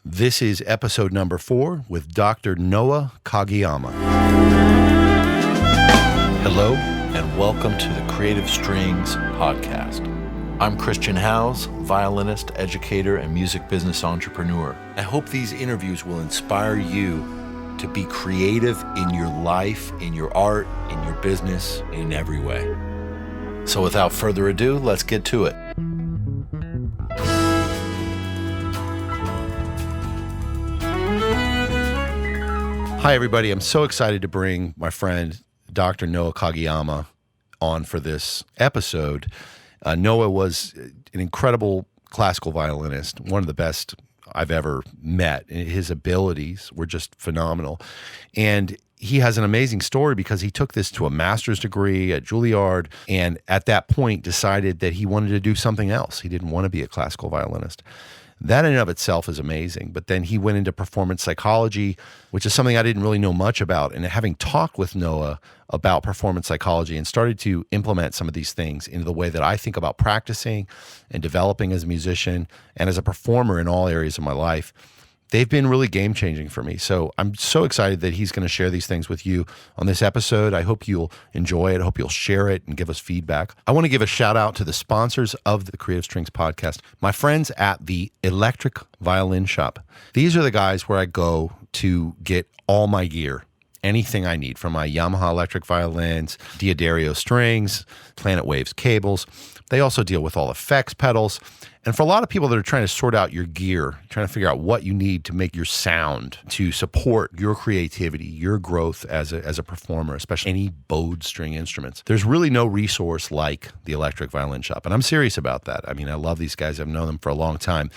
This is episode number 4 with Dr. Noa Kageyama. Hello, and welcome to the Creative Strings podcast. I'm Christian Howes, violinist, educator, and music business entrepreneur. I hope these interviews will inspire you to be creative in your life, in your art, in your business, in every way. So without further ado, let's get to it. Hi, everybody. I'm so excited to bring my friend, Dr. Noa Kageyama, on for this episode. Noa was an incredible classical violinist, one of the best I've ever met. His abilities were just phenomenal. And he has an amazing story because he took this to a master's degree at Juilliard, and at that point decided that he wanted to do something else. He didn't want to be a classical violinist. That in and of itself is amazing. But then he went into performance psychology, which is something I didn't really know much about. And having talked with Noa about performance psychology and started to implement some of these things into the way that I think about practicing and developing as a musician and as a performer in all areas of my life, they've been really game-changing for me. So I'm so excited that he's going to share these things with you on this episode. I hope you'll enjoy it. I hope you'll share it and give us feedback. I want to give a shout out to the sponsors of the Creative Strings podcast, my friends at the Electric Violin Shop. These are the guys where I go to get all my gear, anything I need, from my Yamaha electric violins, Diodario strings, Planet Waves cables. They also deal with all effects pedals. And for a lot of people that are trying to sort out your gear, trying to figure out what you need to make your sound, to support your creativity, your growth as a performer, especially any bowed string instruments, there's really no resource like the Electric Violin Shop. And I'm serious about that. I mean, I love these guys. I've known them for a long time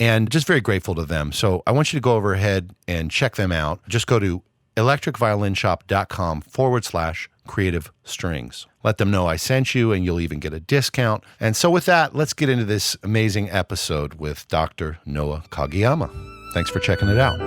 and just very grateful to them. So I want you to go over ahead and check them out. Just go to electricviolinshop.com/creative strings. Let them know I sent you, and you'll even get a discount. And so with that, let's get into this amazing episode with Dr. Noa Kageyama. Thanks for checking it out.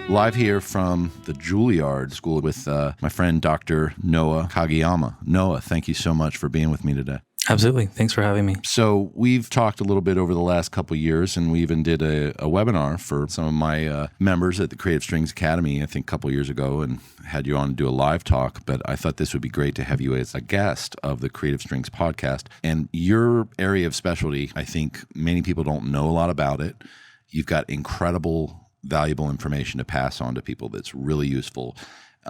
Live here from the Juilliard School with my friend, Dr. Noa Kageyama. Noa, thank you so much for being with me today. Absolutely. Thanks for having me. So we've talked a little bit over the last couple of years, and we even did a webinar for some of my members at the Creative Strings Academy, I think a couple of years ago, and had you on to do a live talk. But I thought this would be great to have you as a guest of the Creative Strings podcast. And your area of specialty, I think many people don't know a lot about it. You've got incredible valuable information to pass on to people that's really useful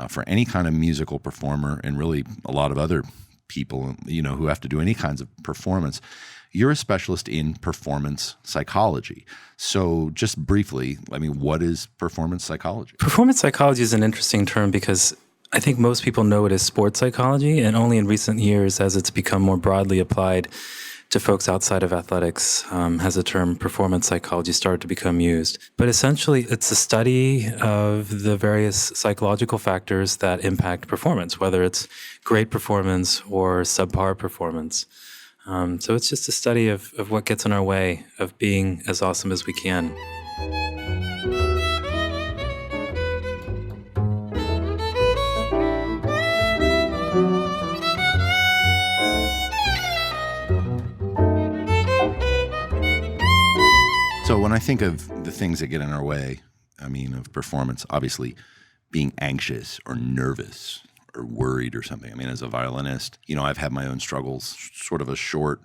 for any kind of musical performer, and really a lot of other people, who have to do any kinds of performance. You're a specialist in performance psychology. So just briefly, what is performance psychology? Performance psychology is an interesting term because I think most people know it as sports psychology, and only in recent years, as it's become more broadly applied to folks outside of athletics, has the term performance psychology started to become used. But essentially, it's a study of the various psychological factors that impact performance, whether it's great performance or subpar performance. So it's just a study of what gets in our way of being as awesome as we can. So when I think of the things that get in our way, of performance, obviously being anxious or nervous or worried or something. As a violinist, I've had my own struggles, sort of a short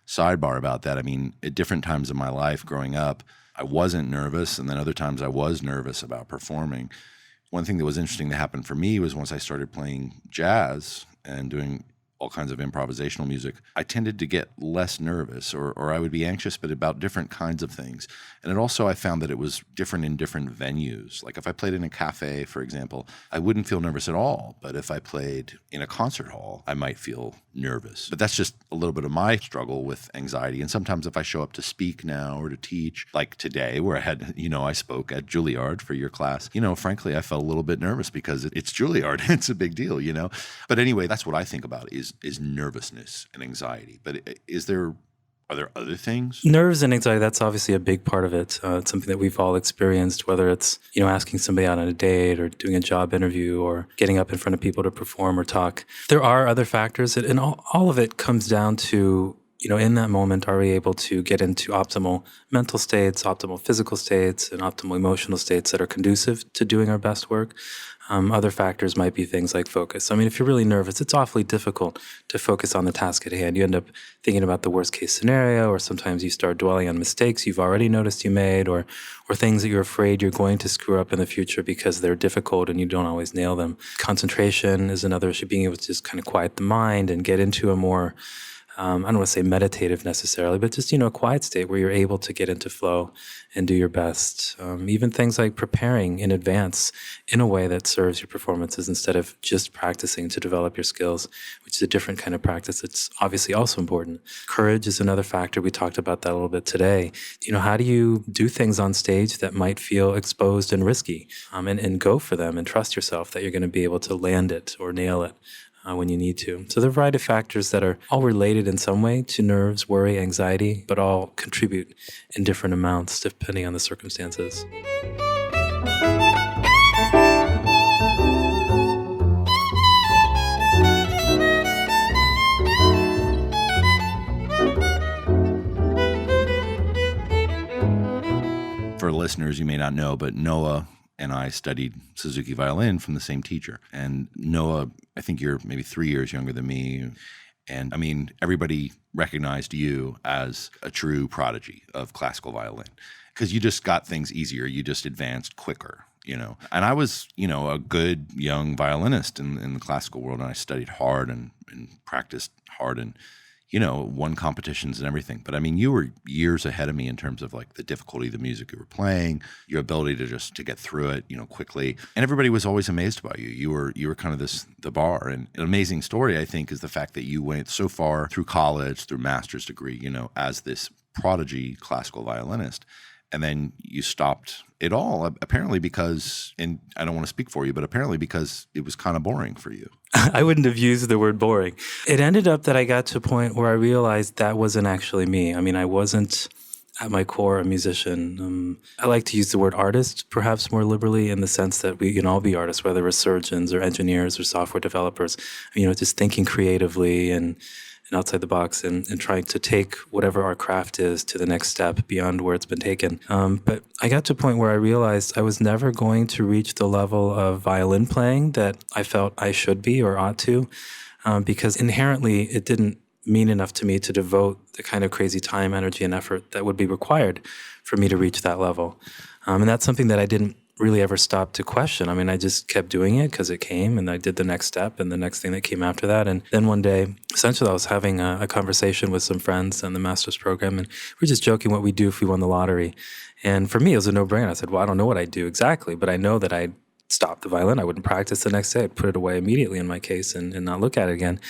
sidebar about that. At different times in my life growing up, I wasn't nervous, and then other times I was nervous about performing. One thing that was interesting that happened for me was once I started playing jazz and doing all kinds of improvisational music, I tended to get less nervous, or I would be anxious, but about different kinds of things. And it also, I found that it was different in different venues. Like if I played in a cafe, for example, I wouldn't feel nervous at all. But if I played in a concert hall, I might feel nervous. But that's just a little bit of my struggle with anxiety. And sometimes if I show up to speak now or to teach, like today where I had, I spoke at Juilliard for your class, frankly, I felt a little bit nervous because it's Juilliard. It's a big deal, But anyway, that's what I think about is is nervousness and anxiety. But are there other things? Nerves and anxiety, that's obviously a big part of it. It's something that we've all experienced, whether it's, asking somebody out on a date or doing a job interview or getting up in front of people to perform or talk. There are other factors, and all of it comes down to, in that moment, are we able to get into optimal mental states, optimal physical states, and optimal emotional states that are conducive to doing our best work? Other factors might be things like focus. I mean, if you're really nervous, it's awfully difficult to focus on the task at hand. You end up thinking about the worst case scenario, or sometimes you start dwelling on mistakes you've already noticed you made, or things that you're afraid you're going to screw up in the future because they're difficult and you don't always nail them. Concentration is another issue, being able to just kind of quiet the mind and get into a more I don't want to say meditative necessarily, but just, a quiet state where you're able to get into flow and do your best. Even things like preparing in advance in a way that serves your performances instead of just practicing to develop your skills, which is a different kind of practice. It's obviously also important. Courage is another factor. We talked about that a little bit today. How do you do things on stage that might feel exposed and risky, and go for them and trust yourself that you're going to be able to land it or nail it when you need to. So there are a variety of factors that are all related in some way to nerves, worry, anxiety, but all contribute in different amounts depending on the circumstances. For listeners, you may not know, but Noah and I studied Suzuki violin from the same teacher. And Noah, I think you're maybe 3 years younger than me. And I mean, everybody recognized you as a true prodigy of classical violin because you just got things easier. You just advanced quicker, And I was, a good young violinist in the classical world. And I studied hard and practiced hard and, won competitions and everything. But I mean, you were years ahead of me in terms of like the difficulty of the music you were playing, your ability to get through it, quickly. And everybody was always amazed by you. You were kind of the bar. And an amazing story, I think, is the fact that you went so far through college, through master's degree, as this prodigy classical violinist. And then you stopped it all, apparently because, and I don't want to speak for you, but apparently because it was kind of boring for you. I wouldn't have used the word boring. It ended up that I got to a point where I realized that wasn't actually me. I mean, I wasn't at my core a musician. I like to use the word artist perhaps more liberally in the sense that we can all be artists, whether we're surgeons or engineers or software developers, just thinking creatively and outside the box and trying to take whatever our craft is to the next step beyond where it's been taken. But I got to a point where I realized I was never going to reach the level of violin playing that I felt I should be or ought to, because inherently it didn't mean enough to me to devote the kind of crazy time, energy, and effort that would be required for me to reach that level. And that's something that I didn't really ever stopped to question. I mean, I just kept doing it because it came, and I did the next step and the next thing that came after that. And then one day, essentially, I was having a conversation with some friends on the master's program, and we were just joking what we'd do if we won the lottery. And for me, it was a no-brainer. I said, well, I don't know what I'd do exactly, but I know that I'd stop the violin. I wouldn't practice the next day. I'd put it away immediately in my case and not look at it again.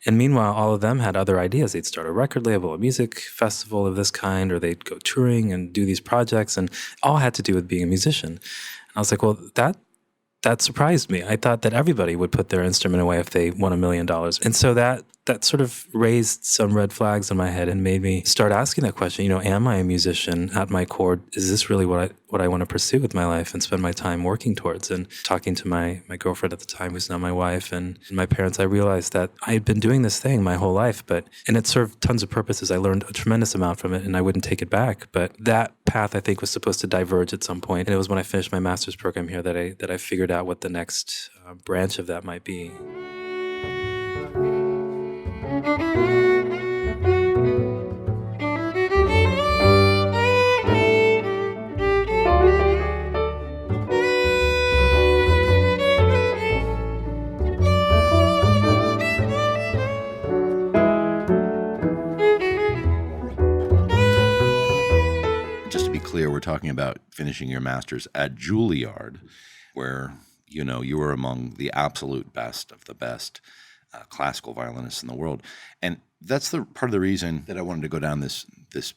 And meanwhile, all of them had other ideas. They'd start a record label, a music festival of this kind, or they'd go touring and do these projects, and all had to do with being a musician. And I was like, well, that surprised me. I thought that everybody would put their instrument away if they won $1 million. And so that sort of raised some red flags in my head and made me start asking that question, am I a musician at my core? Is this really what I want to pursue with my life and spend my time working towards? And talking to my girlfriend at the time, who's now my wife, and my parents, I realized that I had been doing this thing my whole life, and it served tons of purposes. I learned a tremendous amount from it, and I wouldn't take it back. But that path, I think, was supposed to diverge at some point. And it was when I finished my master's program here that I figured out what the next branch of that might be. Just to be clear, we're talking about finishing your master's at Juilliard, where, you were among the absolute best of the best classical violinists in the world. And That's the part of the reason that I wanted to go down this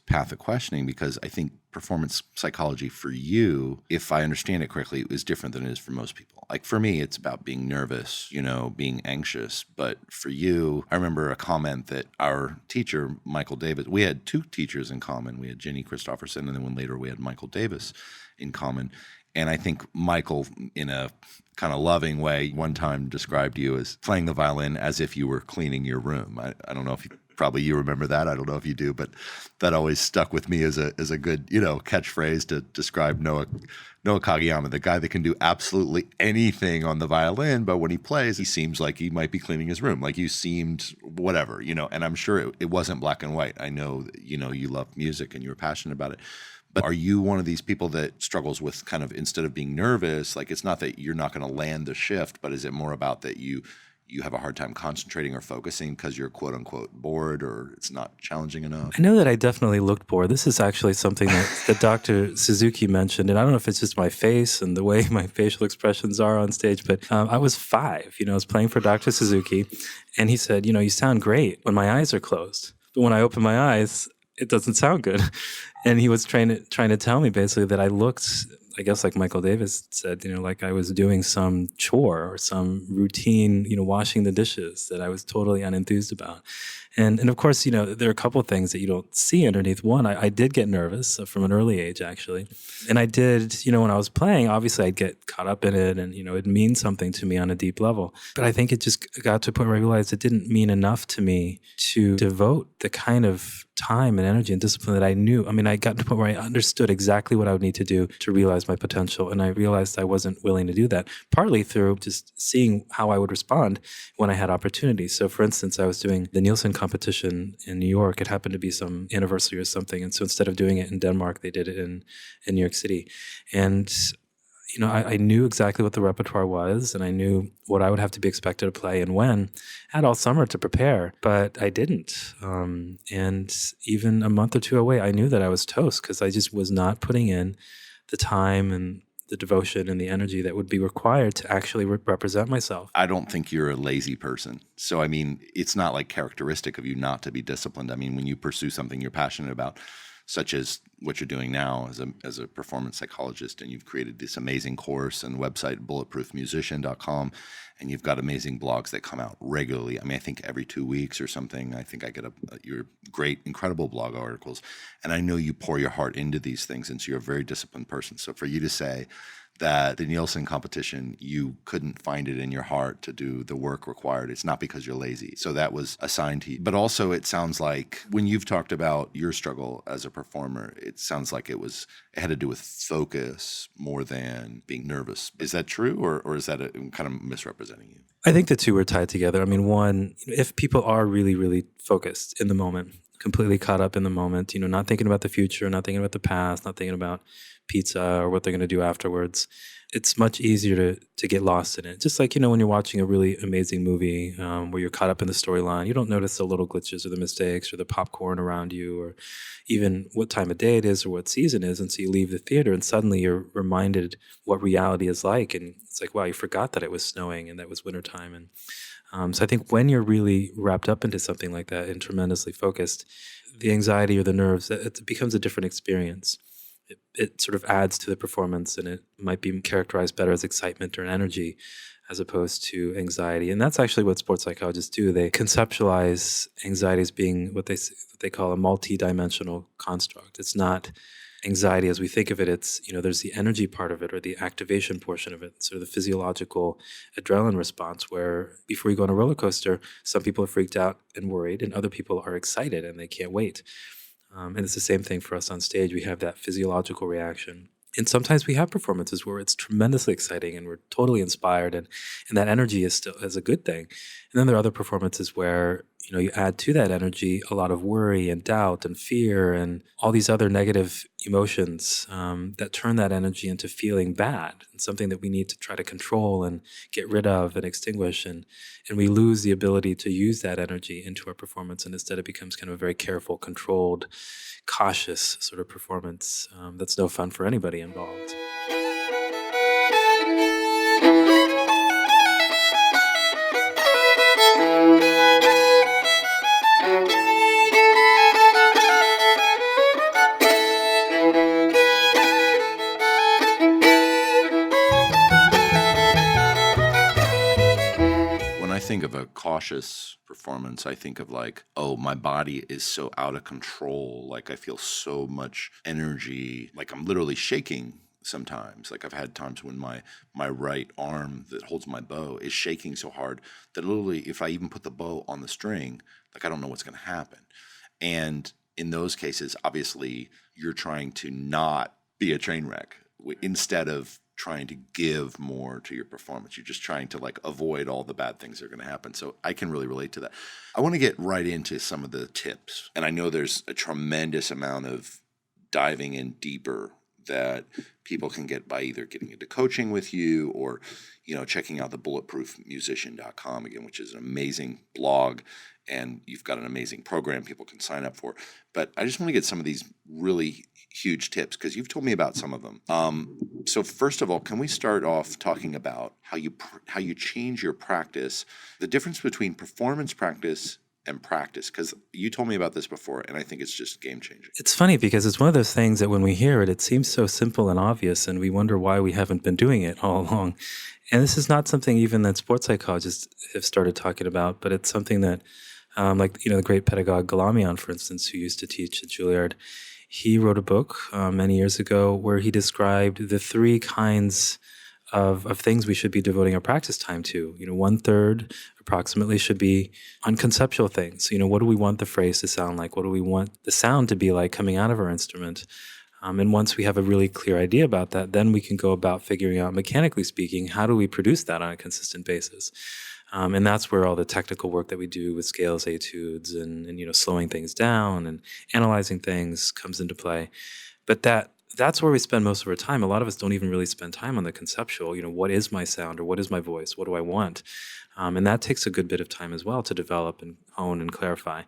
path of questioning, because I think performance psychology for you, if I understand it correctly, is different than it is for most people. Like for me, it's about being nervous, being anxious. But for you, I remember a comment that our teacher, Michael Davis, we had two teachers in common. We had Jenny Christopherson, and then when later we had Michael Davis in common. And I think Michael, in a kind of loving way, one time described you as playing the violin as if you were cleaning your room. I don't know if probably you remember that. I don't know if you do, but that always stuck with me as a good, catchphrase to describe Noa Kageyama, the guy that can do absolutely anything on the violin, but when he plays, he seems like he might be cleaning his room. Like you seemed whatever, and I'm sure it wasn't black and white. I know, you love music and you were passionate about it. But are you one of these people that struggles with kind of, instead of being nervous, like it's not that you're not going to land the shift, but is it more about that you have a hard time concentrating or focusing because you're quote unquote bored, or it's not challenging enough? I know that I definitely looked bored. This is actually something that Dr. Suzuki mentioned, and I don't know if it's just my face and the way my facial expressions are on stage, but I was 5, I was playing for Dr. Suzuki, and he said, you sound great when my eyes are closed, but when I open my eyes, it doesn't sound good. And he was trying to tell me basically that I looked, I guess like Michael Davis said, like I was doing some chore or some routine, washing the dishes that I was totally unenthused about. And of course, there are a couple of things that you don't see underneath. One, I did get nervous from an early age, actually. And I did, when I was playing, obviously I'd get caught up in it and, it means something to me on a deep level. But I think it just got to a point where I realized it didn't mean enough to me to devote the kind of time and energy and discipline that I knew. I mean, I got to a point where I understood exactly what I would need to do to realize my potential. And I realized I wasn't willing to do that, partly through just seeing how I would respond when I had opportunities. So for instance, I was doing the Nielsen competition in New York. It happened to be some anniversary or something. And so instead of doing it in Denmark, they did it in New York City. And I knew exactly what the repertoire was, and I knew what I would have to be expected to play and when. I had all summer to prepare, but I didn't. And even a month or two away, I knew that I was toast because I just was not putting in the time and the devotion and the energy that would be required to actually represent myself. I don't think you're a lazy person. So, I mean, it's not like characteristic of you not to be disciplined. I mean, when you pursue something you're passionate about, such as what you're doing now as a performance psychologist, and you've created this amazing course and website, bulletproofmusician.com, and you've got amazing blogs that come out regularly. I mean, I think every 2 weeks or something, I think I get your great, incredible blog articles. And I know you pour your heart into these things, and so you're a very disciplined person. So for you to say that the Nielsen competition, you couldn't find it in your heart to do the work required, it's not because you're lazy. So that was assigned to you. But also it sounds like when you've talked about your struggle as a performer, it sounds like it had to do with focus more than being nervous. Is that true, or is that kind of misrepresenting you? I think the two are tied together. I mean, one, if people are really, really focused in the moment, completely caught up in the moment, not thinking about the future, not thinking about the past, not thinking about pizza or what they're going to do afterwards, it's much easier to get lost in it. Just like, when you're watching a really amazing movie where you're caught up in the storyline, you don't notice the little glitches or the mistakes or the popcorn around you or even what time of day it is or what season it is. And so you leave the theater and suddenly you're reminded what reality is like. And it's like, wow, you forgot that it was snowing and that was wintertime. And so I think when you're really wrapped up into something like that and tremendously focused, the anxiety or the nerves, it becomes a different experience. It sort of adds to the performance, and it might be characterized better as excitement or energy as opposed to anxiety. And that's actually what sports psychologists do. They conceptualize anxiety as being what they call a multi-dimensional construct. It's not anxiety as we think of it. It's, there's the energy part of it or the activation portion of it, sort of the physiological adrenaline response where before you go on a roller coaster, some people are freaked out and worried, and other people are excited and they can't wait. And it's the same thing for us on stage. We have that physiological reaction. And sometimes we have performances where it's tremendously exciting and we're totally inspired and that energy is a good thing. And then there are other performances where, you add to that energy a lot of worry and doubt and fear and all these other negative emotions that turn that energy into feeling bad and something that we need to try to control and get rid of and extinguish. And we lose the ability to use that energy into our performance. And instead it becomes kind of a very careful, controlled, cautious sort of performance that's no fun for anybody involved. cautious performance, I think of like, oh, my body is so out of control. Like I feel so much energy, like I'm literally shaking sometimes. Like I've had times when my right arm that holds my bow is shaking so hard that literally if I even put the bow on the string, like I don't know what's going to happen. And in those cases, obviously, you're trying to not be a train wreck instead of trying to give more to your performance. You're just trying to like avoid all the bad things that are going to happen. So I can really relate to that. I want to get right into some of the tips. And I know there's a tremendous amount of diving in deeper that people can get by either getting into coaching with you or, checking out the bulletproofmusician.com again, which is an amazing blog. And you've got an amazing program people can sign up for. But I just want to get some of these really huge tips because you've told me about some of them. So first of all, can we start off talking about how you change your practice, the difference between performance practice and practice? Because you told me about this before, and I think it's just game changing. It's funny because it's one of those things that when we hear it, it seems so simple and obvious, and we wonder why we haven't been doing it all along. And this is not something even that sports psychologists have started talking about, but it's something that the great pedagogue Galamian, for instance, who used to teach at Juilliard, he wrote a book many years ago where he described the three kinds of things we should be devoting our practice time to. 1/3 approximately should be on conceptual things. What do we want the phrase to sound like? What do we want the sound to be like coming out of our instrument? And once we have a really clear idea about that, then we can go about figuring out, mechanically speaking, how do we produce that on a consistent basis? And that's where all the technical work that we do with scales, etudes, and slowing things down and analyzing things comes into play. But that's where we spend most of our time. A lot of us don't even really spend time on the conceptual, what is my sound or what is my voice? What do I want? And that takes a good bit of time as well to develop and hone and clarify.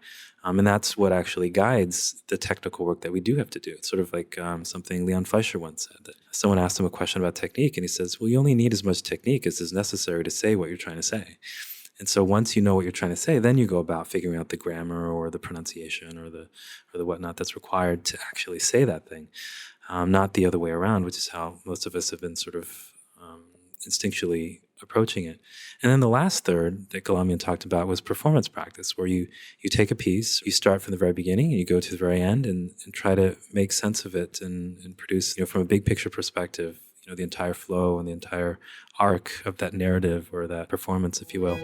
And that's what actually guides the technical work that we do have to do. It's sort of like something Leon Fleischer once said, that someone asked him a question about technique, and he says, well, you only need as much technique as is necessary to say what you're trying to say. And so once you know what you're trying to say, then you go about figuring out the grammar or the pronunciation or the whatnot that's required to actually say that thing, not the other way around, which is how most of us have been sort of instinctually approaching it. And then the last third that Galamian talked about was performance practice, where you take a piece, you start from the very beginning and you go to the very end and try to make sense of it and produce, from a big picture perspective, the entire flow and the entire arc of that narrative or that performance, if you will.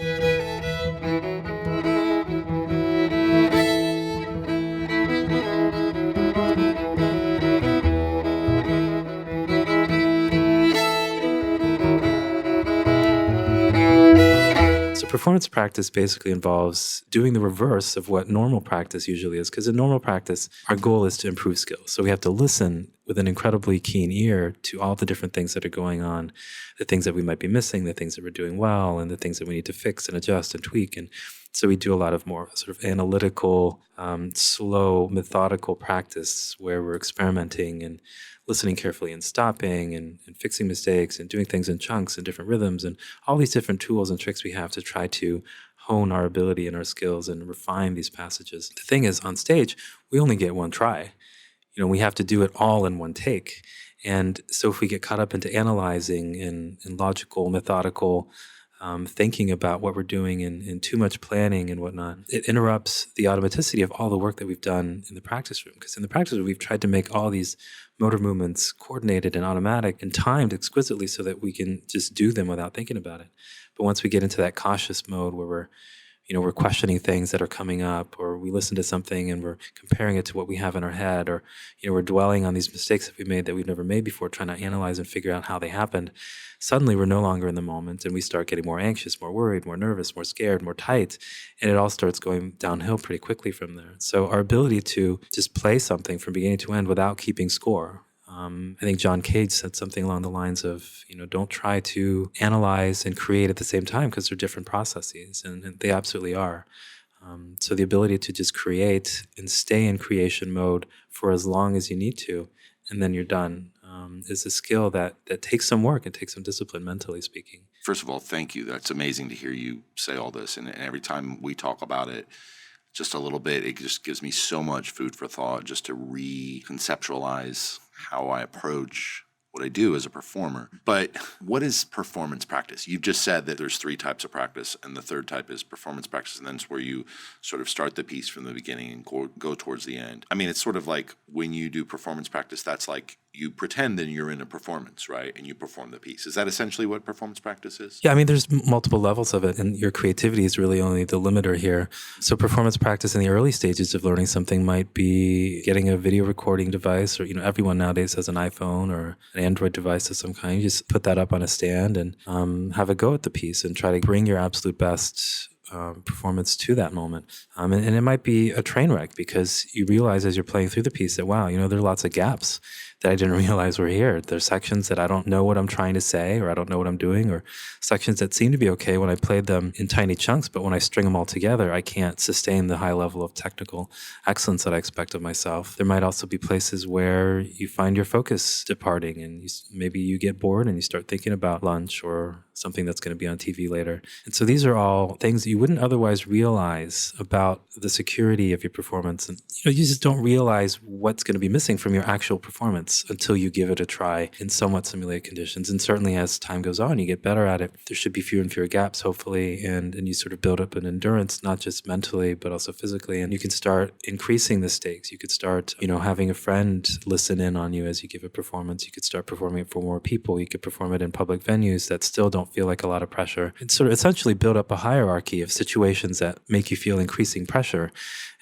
Performance practice basically involves doing the reverse of what normal practice usually is, because in normal practice, our goal is to improve skills. So we have to listen with an incredibly keen ear to all the different things that are going on, the things that we might be missing, the things that we're doing well, and the things that we need to fix and adjust and tweak. And so we do a lot of more sort of analytical, slow, methodical practice where we're experimenting and listening carefully and stopping and fixing mistakes and doing things in chunks and different rhythms and all these different tools and tricks we have to try to hone our ability and our skills and refine these passages. The thing is, on stage, we only get one try. We have to do it all in one take. And so if we get caught up into analyzing and logical, methodical thinking about what we're doing and too much planning and whatnot, it interrupts the automaticity of all the work that we've done in the practice room. Because in the practice room, we've tried to make all these motor movements coordinated and automatic and timed exquisitely so that we can just do them without thinking about it. But once we get into that cautious mode where we're questioning things that are coming up, or we listen to something and we're comparing it to what we have in our head, or we're dwelling on these mistakes that we made that we've never made before, trying to analyze and figure out how they happened. Suddenly we're no longer in the moment and we start getting more anxious, more worried, more nervous, more scared, more tight, and it all starts going downhill pretty quickly from there. So our ability to just play something from beginning to end without keeping score. I think John Cage said something along the lines of, don't try to analyze and create at the same time because they're different processes, and they absolutely are. So the ability to just create and stay in creation mode for as long as you need to, and then you're done, is a skill that takes some work and takes some discipline, mentally speaking. First of all, thank you. That's amazing to hear you say all this. And every time we talk about it, just a little bit, it just gives me so much food for thought just to reconceptualize how I approach what I do as a performer. But what is performance practice? You've just said that there's 3 types of practice, and the third type is performance practice, and then it's where you sort of start the piece from the beginning and go towards the end. I mean, it's sort of like when you do performance practice, that's like you pretend that you're in a performance, right? And you perform the piece. Is that essentially what performance practice is? Yeah, I mean, there's multiple levels of it, and your creativity is really only the limiter here. So performance practice in the early stages of learning something might be getting a video recording device, or, everyone nowadays has an iPhone or an Android device of some kind. You just put that up on a stand and have a go at the piece and try to bring your absolute best performance to that moment. And it might be a train wreck because you realize as you're playing through the piece that, wow, there are lots of gaps that I didn't realize were here. There's sections that I don't know what I'm trying to say, or I don't know what I'm doing, or sections that seem to be okay when I played them in tiny chunks, but when I string them all together, I can't sustain the high level of technical excellence that I expect of myself. There might also be places where you find your focus departing, and maybe you get bored and you start thinking about lunch or something that's going to be on TV later. And so these are all things that you wouldn't otherwise realize about the security of your performance. And you just don't realize what's going to be missing from your actual performance until you give it a try in somewhat simulated conditions. And certainly as time goes on, you get better at it. There should be fewer and fewer gaps, hopefully, and you sort of build up an endurance, not just mentally, but also physically. And you can start increasing the stakes. You could start, having a friend listen in on you as you give a performance. You could start performing it for more people. You could perform it in public venues that still don't feel like a lot of pressure. And sort of essentially build up a hierarchy of situations that make you feel increasing pressure,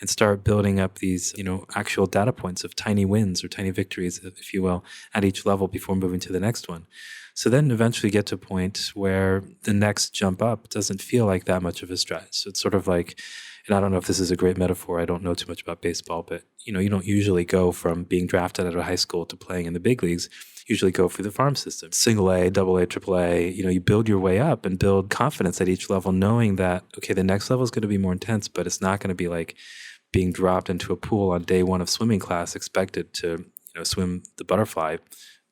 and start building up these, actual data points of tiny wins or tiny victories, if you will, at each level before moving to the next one. So then eventually get to a point where the next jump up doesn't feel like that much of a stretch. So it's sort of like, and I don't know if this is a great metaphor, I don't know too much about baseball, but you don't usually go from being drafted out of high school to playing in the big leagues. Usually go through the farm system, single A, double A, triple A. You build your way up and build confidence at each level, knowing that, okay, the next level is going to be more intense, but it's not going to be like being dropped into a pool on day 1 of swimming class, expected to, swim the butterfly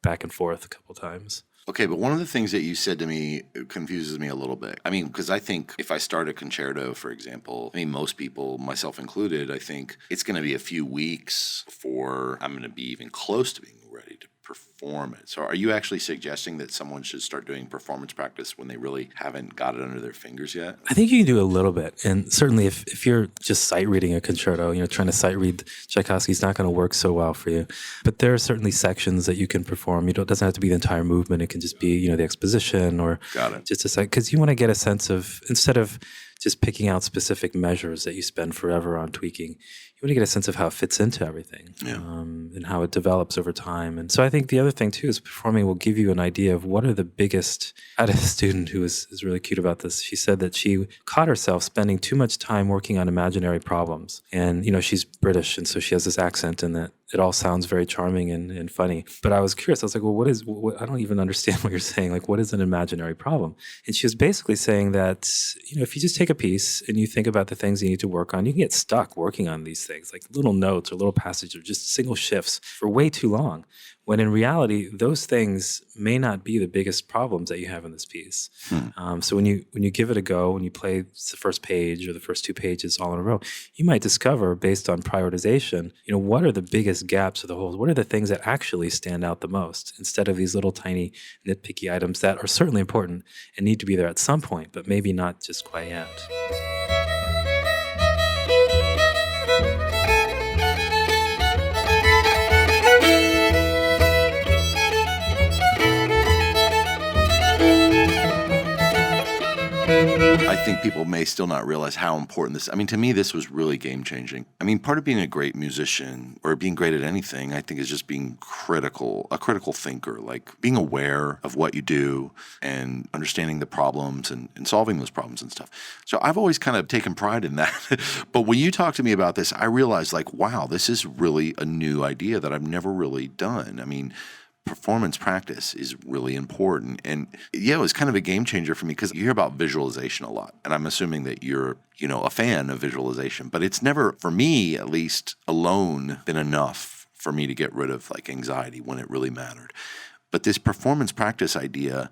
back and forth a couple times. Okay, but one of the things that you said to me confuses me a little bit. I mean, because I think if I start a concerto, for example, most people, myself included, I think it's going to be a few weeks before I'm going to be even close to being ready to perform it. So are you actually suggesting that someone should start doing performance practice when they really haven't got it under their fingers yet? I think you can do a little bit. And certainly if you're just sight reading a concerto, trying to sight read Tchaikovsky is not going to work so well for you. But there are certainly sections that you can perform. It doesn't have to be the entire movement. It can just be, the exposition or just a sec. Because you want to get a sense of, instead of just picking out specific measures that you spend forever on tweaking, you want to get a sense of how it fits into everything, and how it develops over time. And so I think the other thing too is performing will give you an idea of what are the biggest. I had a student who is really cute about this. She said that she caught herself spending too much time working on imaginary problems. And, she's British, and so she has this accent, and that it all sounds very charming and funny. But I was curious. I was like, well, I don't even understand what you're saying. Like, what is an imaginary problem? And she was basically saying that, if you just take a piece and you think about the things you need to work on, you can get stuck working on these things, like little notes or little passages or just single shifts for way too long. When in reality, those things may not be the biggest problems that you have in this piece. So when you give it a go, when you play the first page or the first 2 pages all in a row, you might discover, based on prioritization, what are the biggest gaps or the holes? What are the things that actually stand out the most, instead of these little tiny nitpicky items that are certainly important and need to be there at some point, but maybe not just quite yet. I think people may still not realize how important this. To me, this was really game changing. Part of being a great musician or being great at anything, I think, is just being a critical thinker, like being aware of what you do and understanding the problems and solving those problems and stuff. So I've always kind of taken pride in that. But when you talk to me about this, I realized, like, wow, this is really a new idea that I've never really done. Performance practice is really important. And it was kind of a game changer for me, because you hear about visualization a lot. And I'm assuming that you're, a fan of visualization. But it's never, for me at least, alone been enough for me to get rid of like anxiety when it really mattered. But this performance practice idea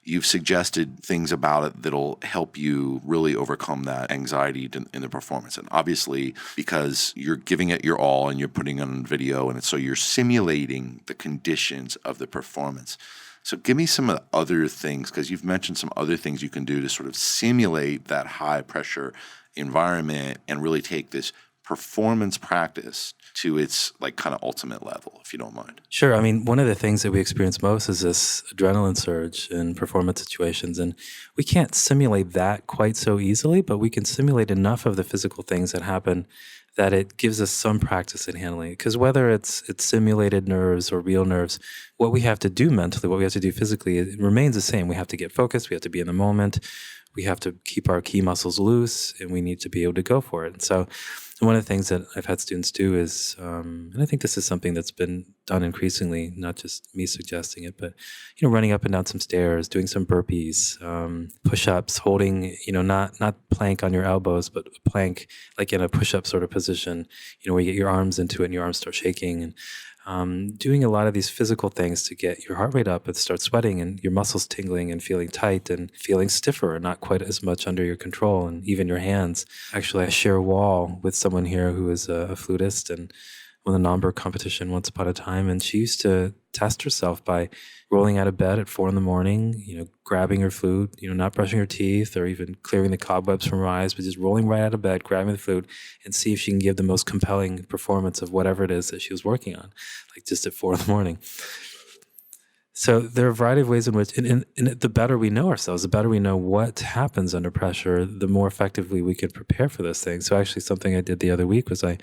you've suggested things about it that'll help you really overcome that anxiety in the performance. And obviously, because you're giving it your all and you're putting it on video, and so you're simulating the conditions of the performance. So give me some of the other things, because you've mentioned some other things you can do to sort of simulate that high pressure environment and really take this performance practice to its like kind of ultimate level, if you don't mind. Sure. I mean, one of the things that we experience most is this adrenaline surge in performance situations. And we can't simulate that quite so easily, but we can simulate enough of the physical things that happen that it gives us some practice in handling it. Because whether it's simulated nerves or real nerves, what we have to do mentally, what we have to do physically, it remains the same. We have to get focused. We have to be in the moment. We have to keep our key muscles loose, and we need to be able to go for it. And so one of the things that I've had students do is, and I think this is something that's been done increasingly, not just me suggesting it, but, running up and down some stairs, doing some burpees, push-ups, holding, not plank on your elbows, but plank like in a push-up sort of position, where you get your arms into it and your arms start shaking, and doing a lot of these physical things to get your heart rate up and start sweating and your muscles tingling and feeling tight and feeling stiffer and not quite as much under your control, and even your hands. Actually, I share a wall with someone here who is a flutist and won the Nomberg competition once upon a time, and she used to test herself by rolling out of bed at 4 a.m, grabbing her flute, not brushing her teeth or even clearing the cobwebs from her eyes, but just rolling right out of bed, grabbing the flute, and see if she can give the most compelling performance of whatever it is that she was working on, like just at 4 a.m. So there are a variety of ways in which, and the better we know ourselves, the better we know what happens under pressure, the more effectively we could prepare for those things. So actually something I did the other week was I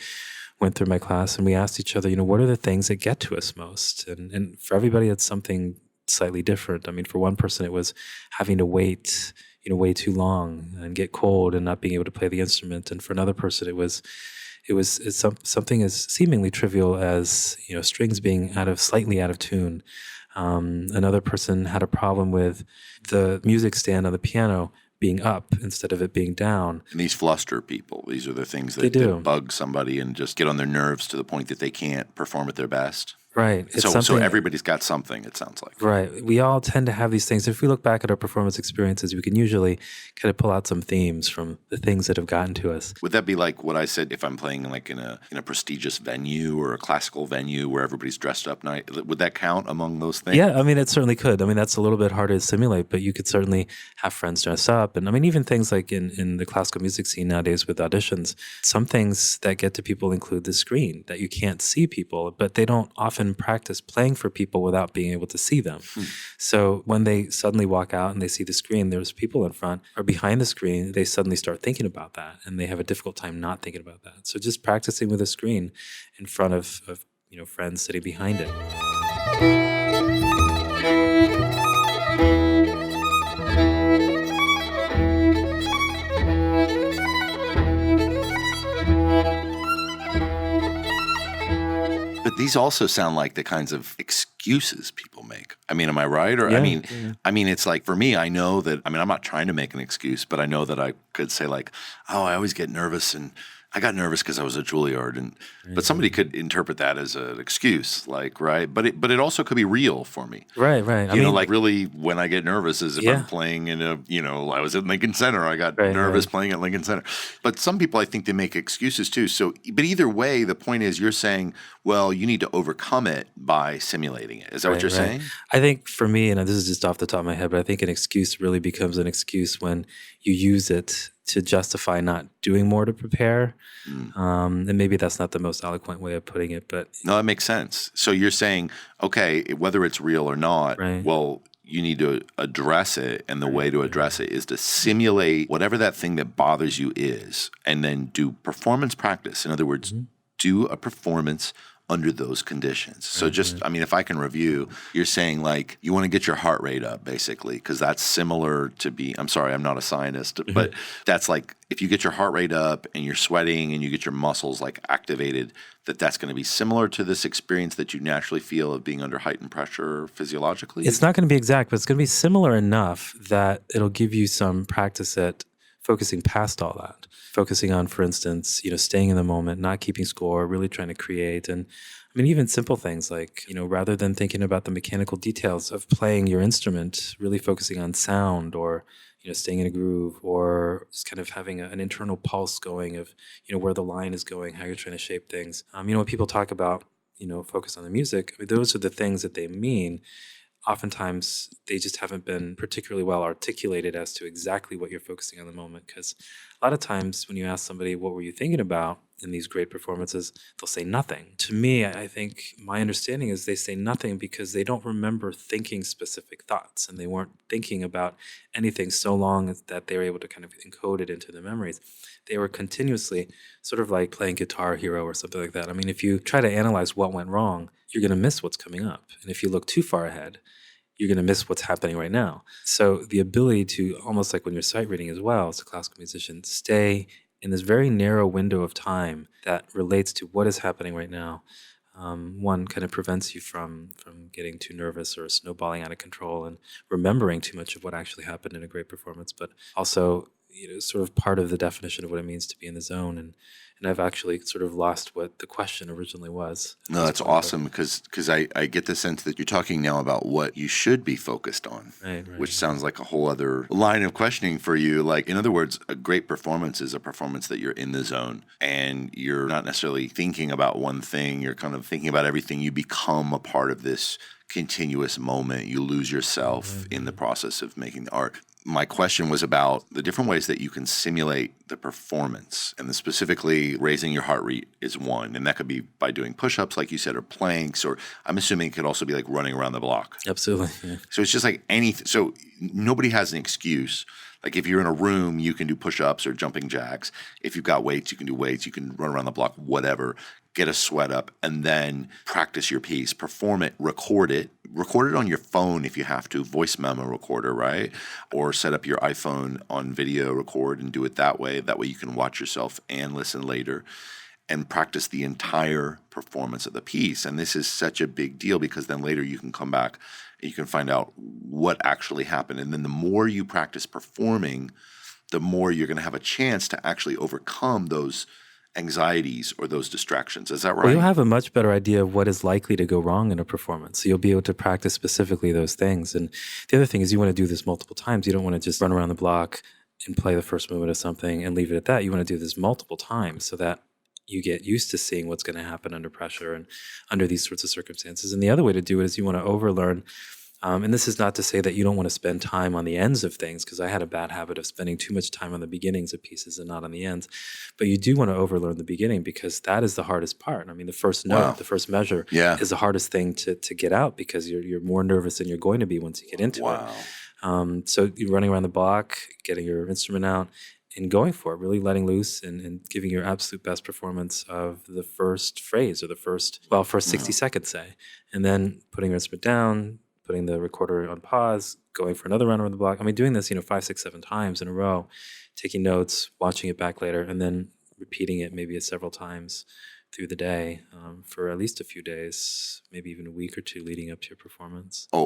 went through my class and we asked each other, what are the things that get to us most? And for everybody, it's something slightly different. I mean, for one person, it was having to wait, way too long and get cold and not being able to play the instrument. And for another person, it's something as seemingly trivial as, strings being slightly out of tune. Another person had a problem with the music stand on the piano being up instead of it being down. And these fluster people, these are the things that bug somebody and just get on their nerves to the point that they can't perform at their best. Right. So everybody's got something, it sounds like. Right. We all tend to have these things. If we look back at our performance experiences, we can usually kind of pull out some themes from the things that have gotten to us. Would that be like what I said if I'm playing like in a prestigious venue or a classical venue where everybody's dressed up nice? Would that count among those things? Yeah, I mean, it certainly could. I mean, that's a little bit harder to simulate, but you could certainly have friends dress up. And I mean, even things like in the classical music scene nowadays with auditions, some things that get to people include the screen, that you can't see people, but they don't often practice playing for people without being able to see them. So when they suddenly walk out and they see the screen, there's people in front or behind the screen, they suddenly start thinking about that and they have a difficult time not thinking about that. So just practicing with a screen in front of friends sitting behind it. But these also sound like the kinds of excuses people make. I mean, am I right? Or yeah. I mean, it's like for me, I know that. I mean, I'm not trying to make an excuse, but I know that I could say like, "Oh, I always get nervous, and I got nervous because I was at Juilliard." But somebody could interpret that as an excuse, like right. But it also could be real for me, right. You know, like really, when I get nervous is if I'm playing in a, I was at Lincoln Center, I got nervous playing at Lincoln Center. But some people, I think, they make excuses too. So, but either way, the point is, you're saying, well, you need to overcome it by simulating it. Is that what you're saying? I think for me, and this is just off the top of my head, but I think an excuse really becomes an excuse when you use it to justify not doing more to prepare. And maybe that's not the most eloquent way of putting it, but... No, that makes sense. So you're saying, okay, whether it's real or not, well, you need to address it, and the way to address it is to simulate whatever that thing that bothers you is, and then do performance practice. In other words, do a performance under those conditions. So just, I mean, if I can review, you're saying like you want to get your heart rate up basically, because that's similar to I'm sorry, I'm not a scientist, but that's like if you get your heart rate up and you're sweating and you get your muscles like activated, that's going to be similar to this experience that you naturally feel of being under heightened pressure physiologically? It's not going to be exact, but it's going to be similar enough that it'll give you some practice at focusing past all that, focusing on, for instance, staying in the moment, not keeping score, really trying to create. And I mean, even simple things like, rather than thinking about the mechanical details of playing your instrument, really focusing on sound or, staying in a groove, or just kind of having an internal pulse going of, where the line is going, how you're trying to shape things. When people talk about, focus on the music, I mean, those are the things that they mean. Oftentimes, they just haven't been particularly well articulated as to exactly what you're focusing on in the moment. Because a lot of times when you ask somebody, what were you thinking about in these great performances, they'll say nothing. To me, I think my understanding is they say nothing because they don't remember thinking specific thoughts, and they weren't thinking about anything so long that they were able to kind of encode it into their memories. They were continuously sort of like playing Guitar Hero or something like that. I mean, if you try to analyze what went wrong, you're going to miss what's coming up. And if you look too far ahead, you're going to miss what's happening right now. So the ability to, almost like when you're sight reading as well as a classical musician, stay in this very narrow window of time that relates to what is happening right now, one kind of prevents you from getting too nervous or snowballing out of control and remembering too much of what actually happened in a great performance, but also sort of part of the definition of what it means to be in the zone. And I've actually sort of lost what the question originally was. No, that's awesome because I get the sense that you're talking now about what you should be focused on, right. Which sounds like a whole other line of questioning for you. Like, in other words, a great performance is a performance that you're in the zone and you're not necessarily thinking about one thing. You're kind of thinking about everything. You become a part of this continuous moment. You lose yourself in the process of making the art. My question was about the different ways that you can simulate the performance, and specifically raising your heart rate is one, and that could be by doing push-ups, like you said, or planks, or I'm assuming it could also be like running around the block. Absolutely. Yeah. So it's just like anything. So nobody has an excuse. Like if you're in a room, you can do push-ups or jumping jacks. If you've got weights, you can do weights. You can run around the block, whatever. Get a sweat up, and then practice your piece, perform it, record it on your phone if you have to, voice memo recorder, right? Or set up your iPhone on video record and do it that way. That way you can watch yourself and listen later and practice the entire performance of the piece. And this is such a big deal because then later you can come back and you can find out what actually happened. And then the more you practice performing, the more you're going to have a chance to actually overcome those anxieties or those distractions. Is that right? Well, you'll have a much better idea of what is likely to go wrong in a performance. So you'll be able to practice specifically those things. And the other thing is you want to do this multiple times. You don't want to just run around the block and play the first movement of something and leave it at that. You want to do this multiple times so that you get used to seeing what's going to happen under pressure and under these sorts of circumstances. And the other way to do it is you want to overlearn. And this is not to say that you don't want to spend time on the ends of things, because I had a bad habit of spending too much time on the beginnings of pieces and not on the ends. But you do want to overlearn the beginning because that is the hardest part. I mean, the first note, the first measure is the hardest thing to get out because you're more nervous than you're going to be once you get into it. So you're running around the block, getting your instrument out, and going for it, really letting loose and giving your absolute best performance of the first phrase or the first 60 seconds, say, and then putting your instrument down, putting the recorder on pause, going for another run around the block. I mean, doing this, 5, 6, 7 times in a row, taking notes, watching it back later, and then repeating it maybe several times through the day for at least a few days, maybe even a week or two leading up to your performance. I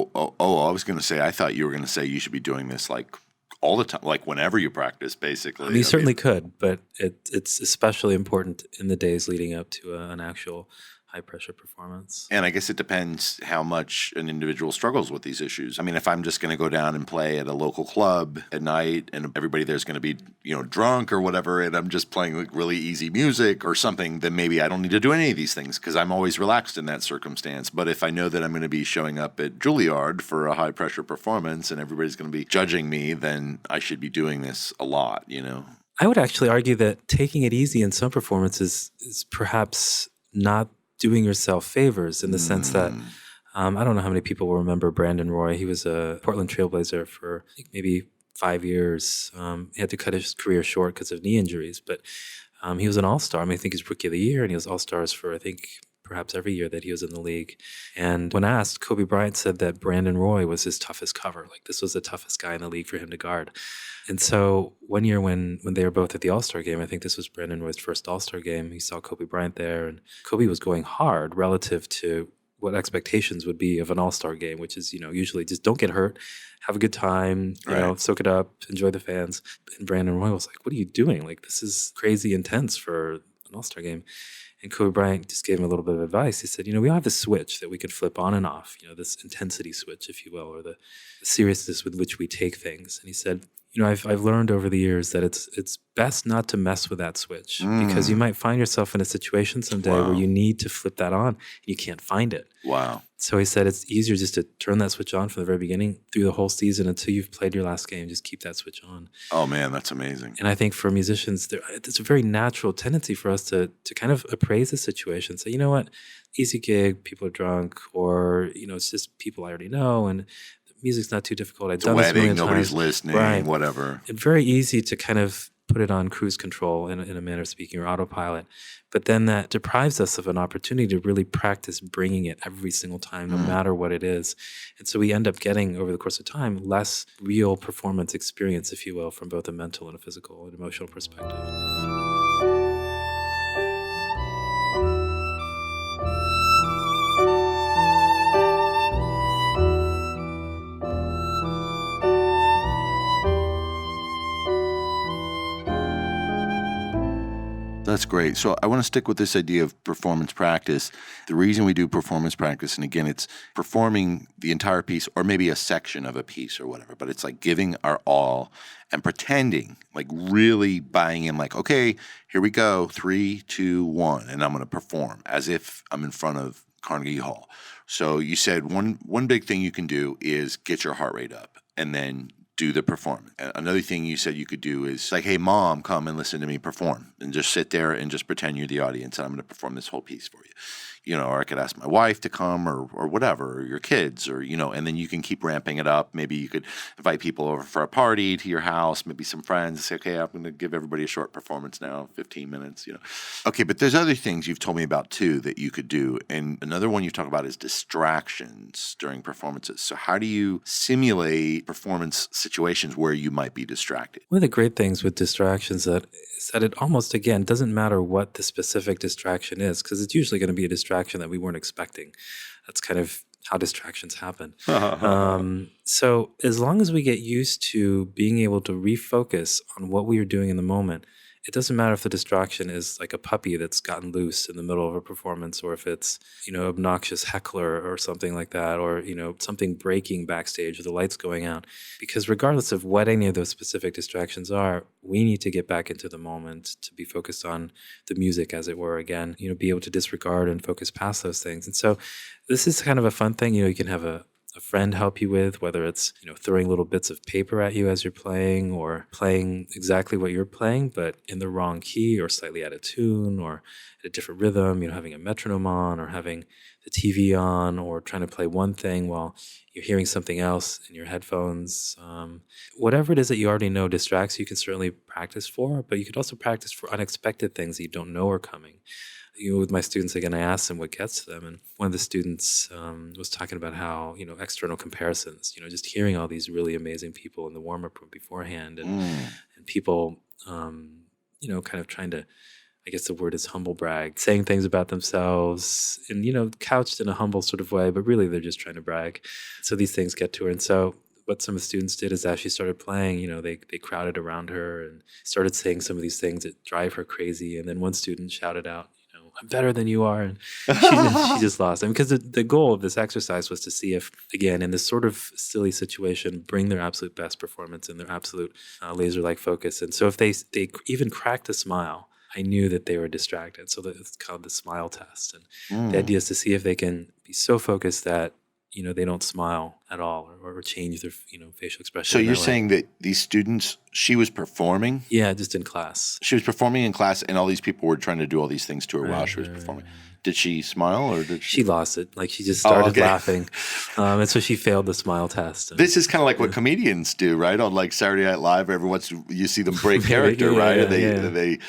was going to say, I thought you were going to say you should be doing this like all the time, like whenever you practice, basically. I mean, you certainly could, but it's especially important in the days leading up to an actual high-pressure performance. And I guess it depends how much an individual struggles with these issues. I mean, if I'm just going to go down and play at a local club at night and everybody there's going to be, drunk or whatever, and I'm just playing like really easy music or something, then maybe I don't need to do any of these things because I'm always relaxed in that circumstance. But if I know that I'm going to be showing up at Juilliard for a high-pressure performance and everybody's going to be judging me, then I should be doing this a lot, I would actually argue that taking it easy in some performances is perhaps not doing yourself favors in the sense that I don't know how many people will remember Brandon Roy. He was a Portland Trailblazer for maybe 5 years. He had to cut his career short because of knee injuries, but he was an all-star. I mean, I think he's Rookie of the Year, and he was all-stars for, I think, perhaps every year that he was in the league. And when asked, Kobe Bryant said that Brandon Roy was his toughest cover. Like, this was the toughest guy in the league for him to guard. And so one year when they were both at the All-Star game, I think this was Brandon Roy's first All-Star game, he saw Kobe Bryant there, and Kobe was going hard relative to what expectations would be of an all-star game, which is, usually just don't get hurt, have a good time, soak it up, enjoy the fans. And Brandon Roy was like, what are you doing? Like, this is crazy intense for an all-star game. And Kobe Bryant just gave him a little bit of advice. He said, we all have this switch that we can flip on and off, this intensity switch, if you will, or the seriousness with which we take things. And he said, I've learned over the years that it's best not to mess with that switch because you might find yourself in a situation someday where you need to flip that on and you can't find it. Wow. So he said it's easier just to turn that switch on from the very beginning through the whole season until you've played your last game. Just keep that switch on. Oh, man, that's amazing. And I think for musicians, it's a very natural tendency for us to kind of appraise the situation. Say, you know what, easy gig, people are drunk, or, it's just people I already know, and music's not too difficult. I've done this a million times. Nobody's listening, whatever. It's very easy to kind of put it on cruise control in a manner of speaking, or autopilot. But then that deprives us of an opportunity to really practice bringing it every single time, no matter what it is. And so we end up getting, over the course of time, less real performance experience, if you will, from both a mental and a physical and emotional perspective. That's great. So I want to stick with this idea of performance practice. The reason we do performance practice, and again, it's performing the entire piece or maybe a section of a piece or whatever, but it's like giving our all and pretending, like really buying in, like, okay, here we go, 3, 2, 1, and I'm going to perform as if I'm in front of Carnegie Hall. So you said one big thing you can do is get your heart rate up and then do the performance. Another thing you said you could do is like, hey, Mom, come and listen to me perform, and just sit there and just pretend you're the audience and I'm going to perform this whole piece for you. Or I could ask my wife to come or whatever, or your kids, or, and then you can keep ramping it up. Maybe you could invite people over for a party to your house, maybe some friends, say, okay, I'm going to give everybody a short performance now, 15 minutes, Okay, but there's other things you've told me about too that you could do. And another one you talk about is distractions during performances. So how do you simulate performance situations where you might be distracted? One of the great things with distractions is that it almost, again, doesn't matter what the specific distraction is, because it's usually going to be a distraction that we weren't expecting. That's kind of how distractions happen. So as long as we get used to being able to refocus on what we are doing in the moment, it doesn't matter if the distraction is like a puppy that's gotten loose in the middle of a performance, or if it's, obnoxious heckler or something like that, or, something breaking backstage or the lights going out. Because regardless of what any of those specific distractions are, we need to get back into the moment to be focused on the music, as it were, again, be able to disregard and focus past those things. And so this is kind of a fun thing, you can have a friend help you with, whether it's, throwing little bits of paper at you as you're playing, or playing exactly what you're playing, but in the wrong key or slightly out of tune or at a different rhythm, having a metronome on or having the TV on, or trying to play one thing while you're hearing something else in your headphones. Whatever it is that you already know distracts you can certainly practice for, but you could also practice for unexpected things that you don't know are coming. With my students, again, I asked them what gets to them. And one of the students was talking about how, external comparisons, just hearing all these really amazing people in the warm-up room beforehand, and people, kind of trying to, I guess the word is humble brag, saying things about themselves and, couched in a humble sort of way, but really they're just trying to brag. So these things get to her. And so what some of the students did is as she started playing, they crowded around her and started saying some of these things that drive her crazy. And then one student shouted out, I'm better than you are. And she just lost. Because the goal of this exercise was to see if, again, in this sort of silly situation, bring their absolute best performance and their absolute laser-like focus. And so if they even cracked a smile, I knew that they were distracted. So it's called the smile test. And the idea is to see if they can be so focused that, they don't smile at all or change their, facial expression. So you're saying that these students, she was performing? Yeah, just in class. She was performing in class, and all these people were trying to do all these things to her while she was performing. Did she smile, or did she? She lost it. Like, she just started laughing. And so she failed the smile test. This is kind of like what comedians do, right? On like Saturday Night Live, every once you see them break character, right? And they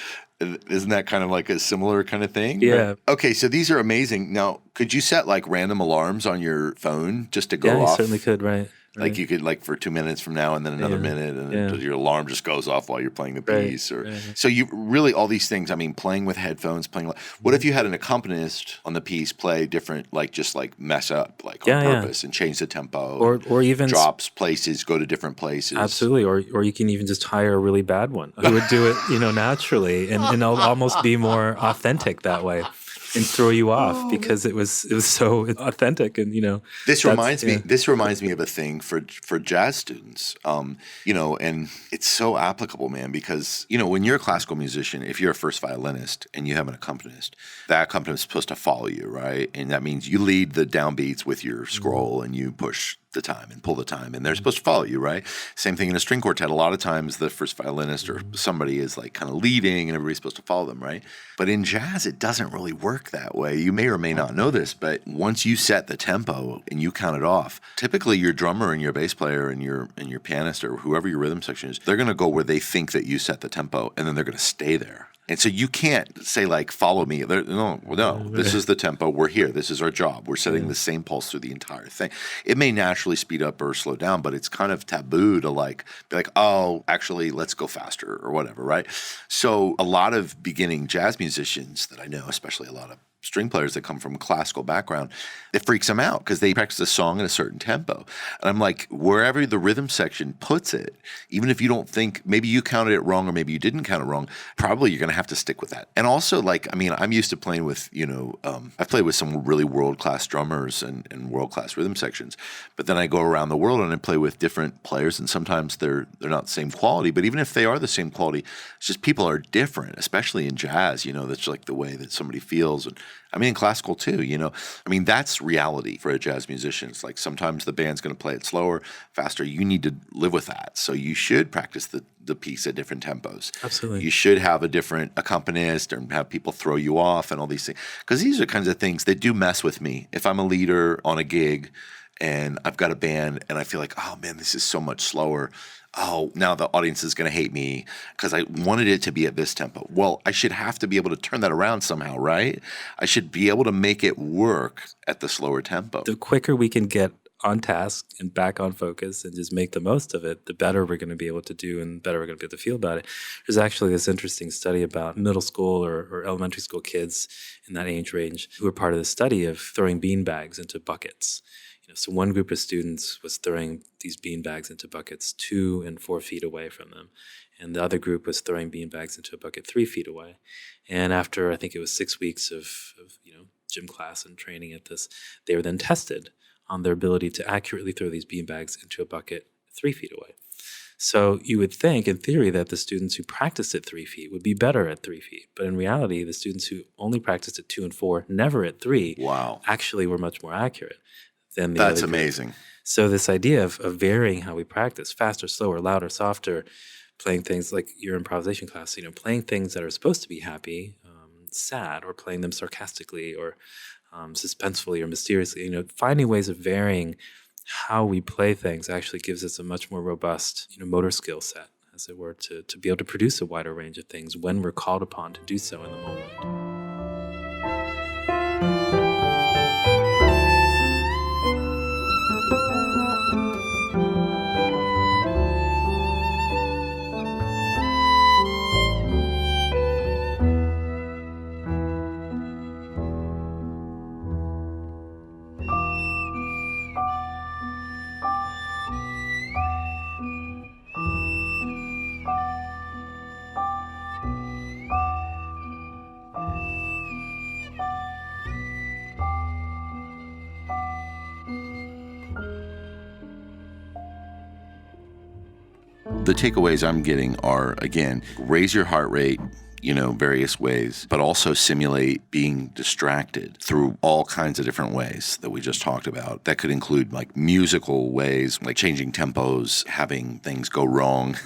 isn't that kind of like a similar kind of thing? Yeah. Right? Okay, so these are amazing. Now, could you set like random alarms on your phone just to go off? Yeah, you certainly could, right? Like you could for 2 minutes from now and then another minute, and then your alarm just goes off while you're playing the piece. So you really, all these things, I mean, playing with headphones, what if you had an accompanist on the piece play different, just mess up on purpose and change the tempo, or even drops places, go to different places. Absolutely. Or you can even just hire a really bad one who would do it, naturally and almost be more authentic that way and throw you off because it was so authentic. And, this reminds me of a thing for jazz students, and it's so applicable, man, because, when you're a classical musician, if you're a first violinist and you have an accompanist, that accompanist is supposed to follow you, right? And that means you lead the downbeats with your scroll and you push the time and pull the time, and they're supposed to follow you, right? Same thing in a string quartet. A lot of times the first violinist or somebody is kind of leading and everybody's supposed to follow them, right? But in jazz, it doesn't really work that way. You may or may not know this, but once you set the tempo and you count it off, typically your drummer and your bass player and your pianist or whoever your rhythm section is, they're going to go where they think that you set the tempo, and then they're going to stay there. And so you can't say follow me. No, this is the tempo. We're here. This is our job. We're setting the same pulse through the entire thing. It may naturally speed up or slow down, but it's kind of taboo to be oh, actually, let's go faster or whatever, right? So a lot of beginning jazz musicians that I know, especially a lot of string players that come from a classical background, it freaks them out because they practice a song in a certain tempo. And I'm like, wherever the rhythm section puts it, even if you don't think, maybe you counted it wrong or maybe you didn't count it wrong, probably you're going to have to stick with that. And also, I'm used to playing with, I've played with some really world-class drummers and world-class rhythm sections, but then I go around the world and I play with different players, and sometimes they're not the same quality, but even if they are the same quality, it's just people are different, especially in jazz, that's the way that somebody feels. And in classical too, that's reality for a jazz musician. It's sometimes the band's going to play it slower, faster. You need to live with that. So you should practice the piece at different tempos. Absolutely. You should have a different accompanist and have people throw you off and all these things. Because these are kinds of things that do mess with me. If I'm a leader on a gig and I've got a band and I feel oh man, this is so much slower. Oh, now the audience is going to hate me because I wanted it to be at this tempo. Well, I should have to be able to turn that around somehow, right? I should be able to make it work at the slower tempo. The quicker we can get on task and back on focus and just make the most of it, the better we're going to be able to do and better we're going to be able to feel about it. There's actually this interesting study about middle school or elementary school kids in that age range who were part of the study of throwing bean bags into buckets. So one group of students was throwing these bean bags into buckets 2 and 4 feet away from them. And the other group was throwing bean bags into a bucket 3 feet away. And after, I think it was 6 weeks of gym class and training at this, they were then tested on their ability to accurately throw these bean bags into a bucket 3 feet away. So you would think, in theory, that the students who practiced at 3 feet would be better at 3 feet. But in reality, the students who only practiced at 2 and 4, never at 3, actually were much more accurate. That's amazing. So this idea of varying how we practice, faster, slower, louder, softer, playing things like your improvisation class, playing things that are supposed to be happy, sad, or playing them sarcastically or suspensefully or mysteriously, finding ways of varying how we play things actually gives us a much more robust, motor skill set, as it were, to be able to produce a wider range of things when we're called upon to do so in the moment. The takeaways I'm getting are, again, raise your heart rate, various ways, but also simulate being distracted through all kinds of different ways that we just talked about. That could include musical ways, like changing tempos, having things go wrong,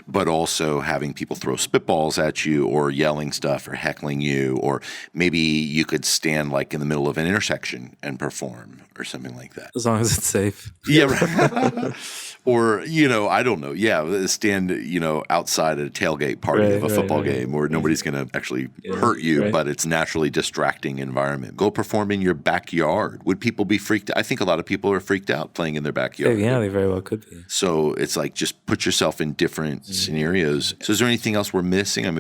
but also having people throw spitballs at you or yelling stuff or heckling you, or maybe you could stand in the middle of an intersection and perform or something like that. As long as it's safe. Yeah, right. Or, I don't know. Yeah, stand, outside at a tailgate party of a football game, or no nobody's going to actually hurt you, right. but it's naturally distracting environment. Go perform in your backyard. Would people be freaked out? I think a lot of people are freaked out playing in their backyard. Yeah, they very well could be. So it's like just put yourself in different scenarios. So is there anything else we're missing? I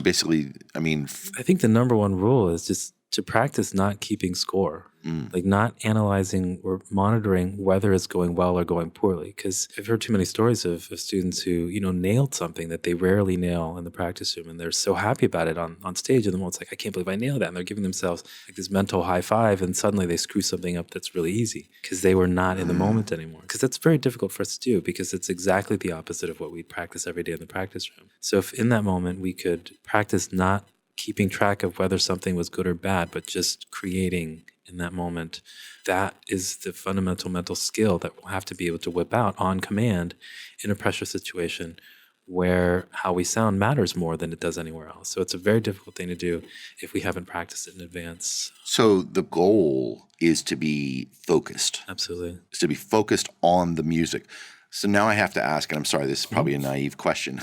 think the number one rule is just to practice not keeping score. Like not analyzing or monitoring whether it's going well or going poorly. Because I've heard too many stories of students who, nailed something that they rarely nail in the practice room. And they're so happy about it on stage. And the moment it's like, I can't believe I nailed that. And they're giving themselves like this mental high five. And suddenly they screw something up that's really easy because they were not in the moment anymore. Because that's very difficult for us to do because it's exactly the opposite of what we practice every day in the practice room. So if in that moment we could practice not keeping track of whether something was good or bad, but just creating in that moment, that is the fundamental mental skill that we'll have to be able to whip out on command in a pressure situation where how we sound matters more than it does anywhere else. So it's a very difficult thing to do if we haven't practiced it in advance. So the goal is to be focused. Absolutely. Is to be focused on the music. So now I have to ask, and I'm sorry, this is probably a naive question,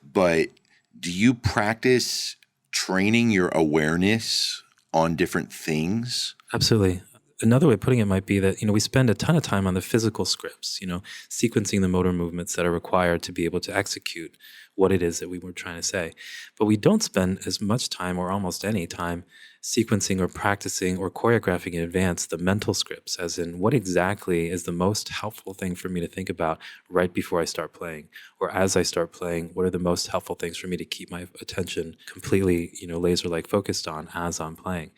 but do you practice training your awareness on different things? Absolutely. Another way of putting it might be that, we spend a ton of time on the physical scripts, sequencing the motor movements that are required to be able to execute what it is that we were trying to say. But we don't spend as much time or almost any time sequencing or practicing or choreographing in advance the mental scripts, as in what exactly is the most helpful thing for me to think about right before I start playing, or as I start playing, what are the most helpful things for me to keep my attention completely, laser-like focused on as I'm playing.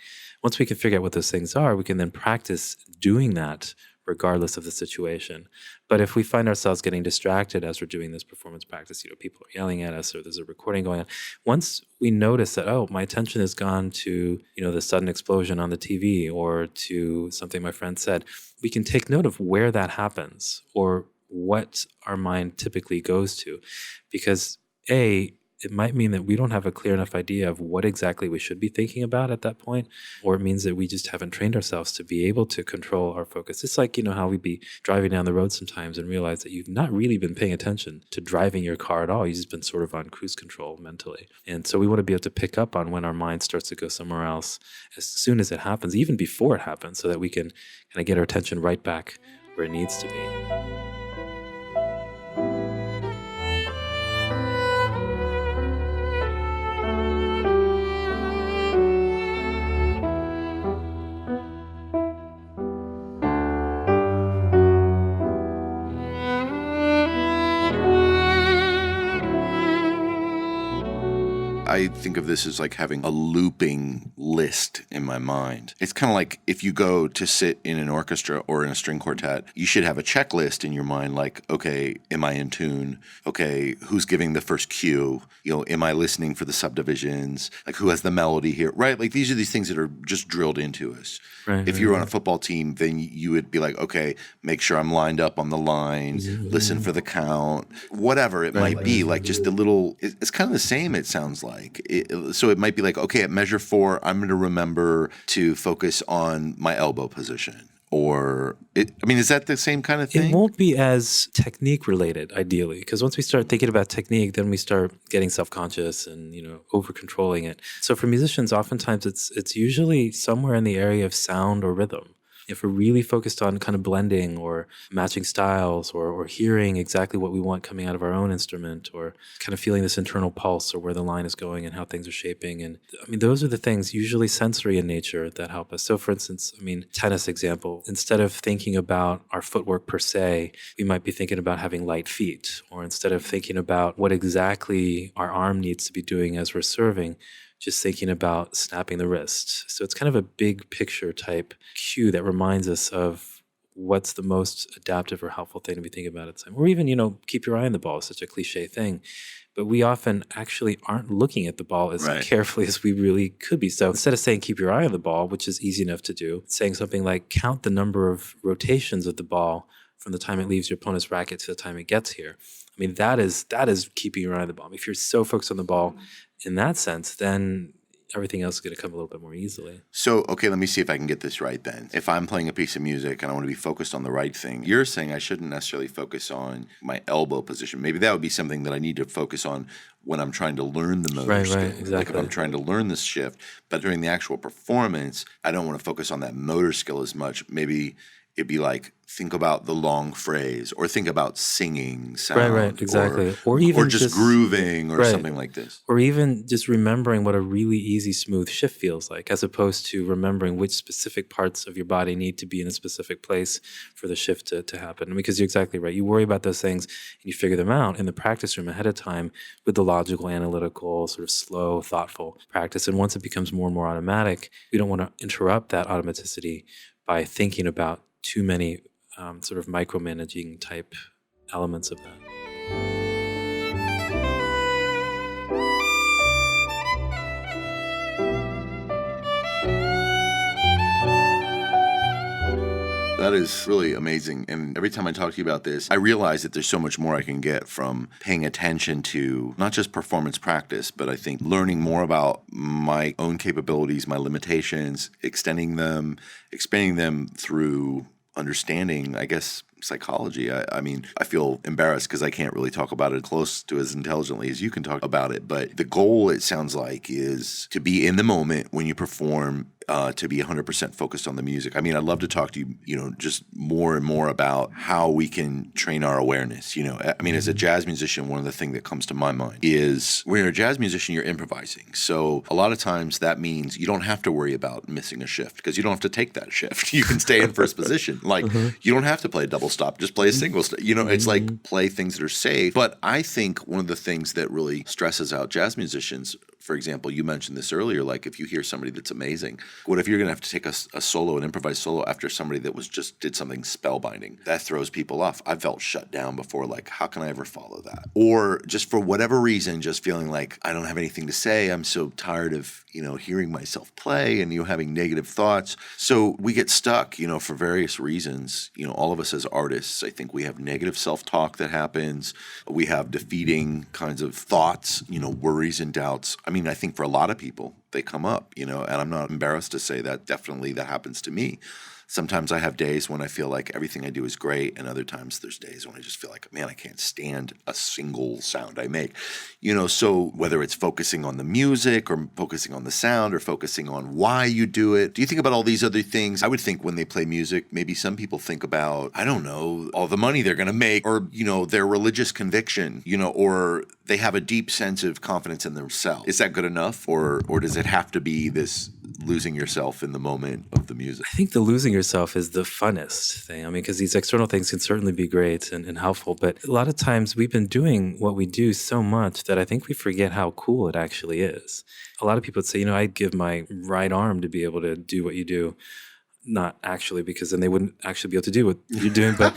Once we can figure out what those things are, we can then practice doing that regardless of the situation. But if we find ourselves getting distracted as we're doing this performance practice, people are yelling at us or there's a recording going on, once we notice that, my attention has gone to, the sudden explosion on the TV or to something my friend said, we can take note of where that happens or what our mind typically goes to. Because it might mean that we don't have a clear enough idea of what exactly we should be thinking about at that point, or it means that we just haven't trained ourselves to be able to control our focus. It's like, how we'd be driving down the road sometimes and realize that you've not really been paying attention to driving your car at all. You've just been sort of on cruise control mentally. And so we want to be able to pick up on when our mind starts to go somewhere else as soon as it happens, even before it happens, so that we can kind of get our attention right back where it needs to be. I think of this as like having a looping list in my mind. It's kind of like if you go to sit in an orchestra or in a string quartet, you should have a checklist in your mind like, okay, am I in tune? Okay, who's giving the first cue? Am I listening for the subdivisions? Like who has the melody here? Right? Like these are these things that are just drilled into us. Right, if you were on a football team, then you would be like, okay, make sure I'm lined up on the line, listen for the count, whatever it might be. Like just the little, it's kind of the same, it sounds like. So it might be like, okay, at measure 4, I'm going to remember to focus on my elbow position. Or, is that the same kind of thing? It won't be as technique related, ideally, because once we start thinking about technique, then we start getting self-conscious and, over-controlling it. So for musicians, oftentimes it's usually somewhere in the area of sound or rhythm. If we're really focused on kind of blending or matching styles or hearing exactly what we want coming out of our own instrument or kind of feeling this internal pulse or where the line is going and how things are shaping. And those are the things usually sensory in nature that help us. So for instance, tennis example, instead of thinking about our footwork per se, we might be thinking about having light feet, or instead of thinking about what exactly our arm needs to be doing as we're serving, just thinking about snapping the wrist. So it's kind of a big picture type cue that reminds us of what's the most adaptive or helpful thing to be thinking about at the time. Or even, keep your eye on the ball is such a cliche thing. But we often actually aren't looking at the ball as carefully as we really could be. So instead of saying keep your eye on the ball, which is easy enough to do, saying something like count the number of rotations of the ball from the time it leaves your opponent's racket to the time it gets here. That is keeping your eye on the ball. If you're so focused on the ball in that sense, then everything else is going to come a little bit more easily. So, okay, let me see if I can get this right then. If I'm playing a piece of music and I want to be focused on the right thing, you're saying I shouldn't necessarily focus on my elbow position. Maybe that would be something that I need to focus on when I'm trying to learn the motor skill. Exactly. Like if I'm trying to learn this shift, but during the actual performance, I don't want to focus on that motor skill as much. Maybe it'd be like, think about the long phrase, or think about singing sound. Right, exactly. Or even just grooving or something like this. Or even just remembering what a really easy, smooth shift feels like, as opposed to remembering which specific parts of your body need to be in a specific place for the shift to happen. Because you're exactly right. You worry about those things and you figure them out in the practice room ahead of time with the logical, analytical, sort of slow, thoughtful practice. And once it becomes more and more automatic, we don't want to interrupt that automaticity by thinking about too many sort of micromanaging type elements of that. That is really amazing. And every time I talk to you about this, I realize that there's so much more I can get from paying attention to not just performance practice, but I think learning more about my own capabilities, my limitations, extending them, expanding them through understanding, I guess, psychology. I mean, I feel embarrassed because I can't really talk about it close to as intelligently as you can talk about it. But the goal, it sounds like, is to be in the moment when you perform, to be 100% focused on the music. I mean, I'd love to talk to you, just more and more about how we can train our awareness. I mean, as a jazz musician, one of the things that comes to my mind is when you're a jazz musician, you're improvising. So a lot of times that means you don't have to worry about missing a shift because you don't have to take that shift. You can stay in first position. Like, you don't have to play a double stop, just play a single stop. It's like play things that are safe. But I think one of the things that really stresses out jazz musicians, for example, you mentioned this earlier, like if you hear somebody that's amazing, what if you're going to have to take a solo, an improvised solo after somebody that did something spellbinding? That throws people off. I've felt shut down before, like, how can I ever follow that? Or just for whatever reason, just feeling like I don't have anything to say. I'm so tired of, hearing myself play and, having negative thoughts. So we get stuck, for various reasons. All of us as artists, I think we have negative self-talk that happens. We have defeating kinds of thoughts, worries and doubts. I mean, I think for a lot of people, they come up, and I'm not embarrassed to say that. Definitely that happens to me. Sometimes I have days when I feel like everything I do is great, and other times there's days when I just feel like, man, I can't stand a single sound I make. So whether it's focusing on the music or focusing on the sound or focusing on why you do it, do you think about all these other things? I would think when they play music, maybe some people think about, I don't know, all the money they're going to make, or, their religious conviction, or they have a deep sense of confidence in themselves. Is that good enough? Or does it have to be this losing yourself in the moment of the music? I think the losing yourself is the funnest thing. I mean, because these external things can certainly be great and helpful, but a lot of times we've been doing what we do so much that I think we forget how cool it actually is. A lot of people would say, I'd give my right arm to be able to do what you do. Not actually, because then they wouldn't actually be able to do what you're doing, but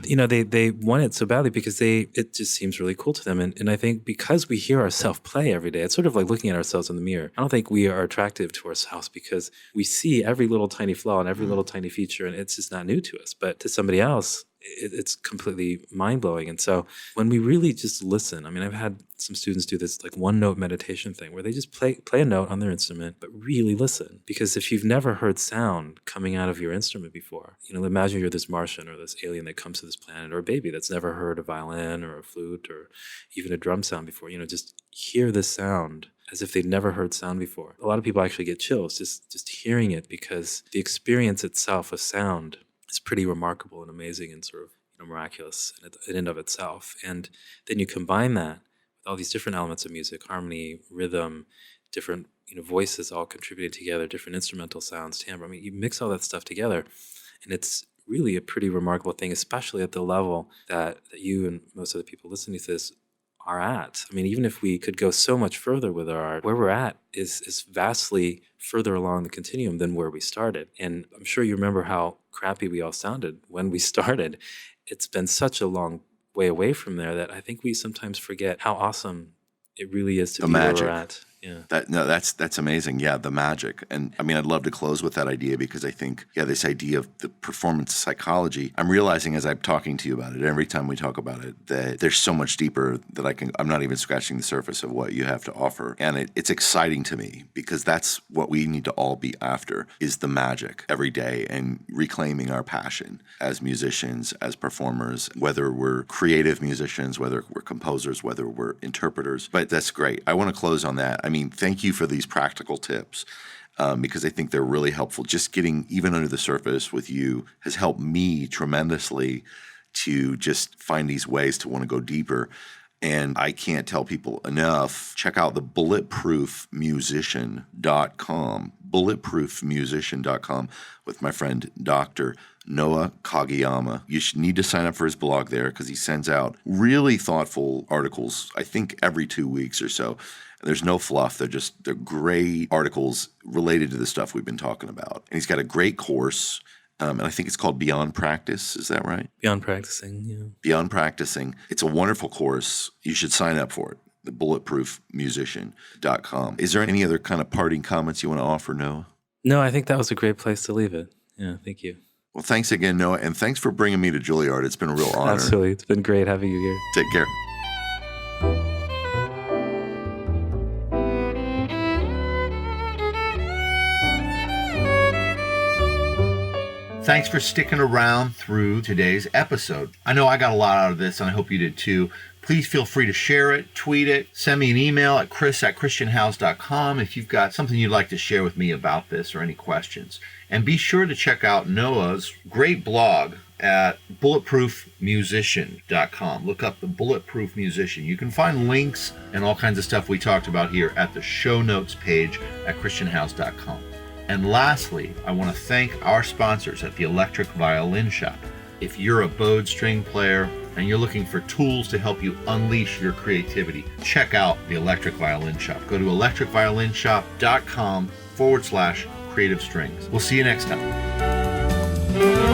they want it so badly because it just seems really cool to them. And I think because we hear ourselves play every day, it's sort of like looking at ourselves in the mirror. I don't think we are attractive to ourselves because we see every little tiny flaw and every little tiny feature, and it's just not new to us. But to somebody else, it's completely mind-blowing. And so when we really just listen, I mean, I've had some students do this like one-note meditation thing where they just play a note on their instrument, but really listen. Because if you've never heard sound coming out of your instrument before, imagine you're this Martian or this alien that comes to this planet, or a baby that's never heard a violin or a flute or even a drum sound before, just hear this sound as if they'd never heard sound before. A lot of people actually get chills just hearing it, because the experience itself of sound is pretty remarkable and amazing and sort of miraculous in and of itself. And then you combine that with all these different elements of music, harmony, rhythm, different voices all contributed together, different instrumental sounds, timbre. I mean, you mix all that stuff together, and it's really a pretty remarkable thing, especially at the level that you and most of the people listening to this are at. I mean, even if we could go so much further with our art, where we're at is vastly further along the continuum than where we started. And I'm sure you remember how crappy we all sounded when we started. It's been such a long way away from there that I think we sometimes forget how awesome it really is to be where we're at. Yeah. That's amazing. Yeah, the magic. And I mean, I'd love to close with that idea because I think, this idea of the performance psychology, I'm realizing as I'm talking to you about it, every time we talk about it, that there's so much deeper that I'm not even scratching the surface of what you have to offer. And it's exciting to me because that's what we need to all be after, is the magic every day and reclaiming our passion as musicians, as performers, whether we're creative musicians, whether we're composers, whether we're interpreters. But that's great. I want to close on that. I mean, thank you for these practical tips because I think they're really helpful. Just getting even under the surface with you has helped me tremendously to just find these ways to want to go deeper. And I can't tell people enough, check out the bulletproofmusician.com, bulletproofmusician.com with my friend Dr. Noa Kageyama. You need to sign up for his blog there because he sends out really thoughtful articles, I think every 2 weeks or so. There's no fluff. They're great articles related to the stuff we've been talking about. And he's got a great course. And I think it's called Beyond Practice. Is that right? Beyond Practicing, yeah. Beyond Practicing. It's a wonderful course. You should sign up for it. The bulletproofmusician.com. Is there any other kind of parting comments you want to offer, Noah? No, I think that was a great place to leave it. Yeah, thank you. Well, thanks again, Noah. And thanks for bringing me to Juilliard. It's been a real honor. Absolutely. It's been great having you here. Take care. Thanks for sticking around through today's episode. I know I got a lot out of this, and I hope you did too. Please feel free to share it, tweet it, send me an email at chris@christianhouse.com if you've got something you'd like to share with me about this or any questions. And be sure to check out Noah's great blog at bulletproofmusician.com. Look up the Bulletproof Musician. You can find links and all kinds of stuff we talked about here at the show notes page at christianhouse.com. And lastly, I want to thank our sponsors at the Electric Violin Shop. If you're a bowed string player and you're looking for tools to help you unleash your creativity, check out the Electric Violin Shop. Go to electricviolinshop.com/creative strings. We'll see you next time.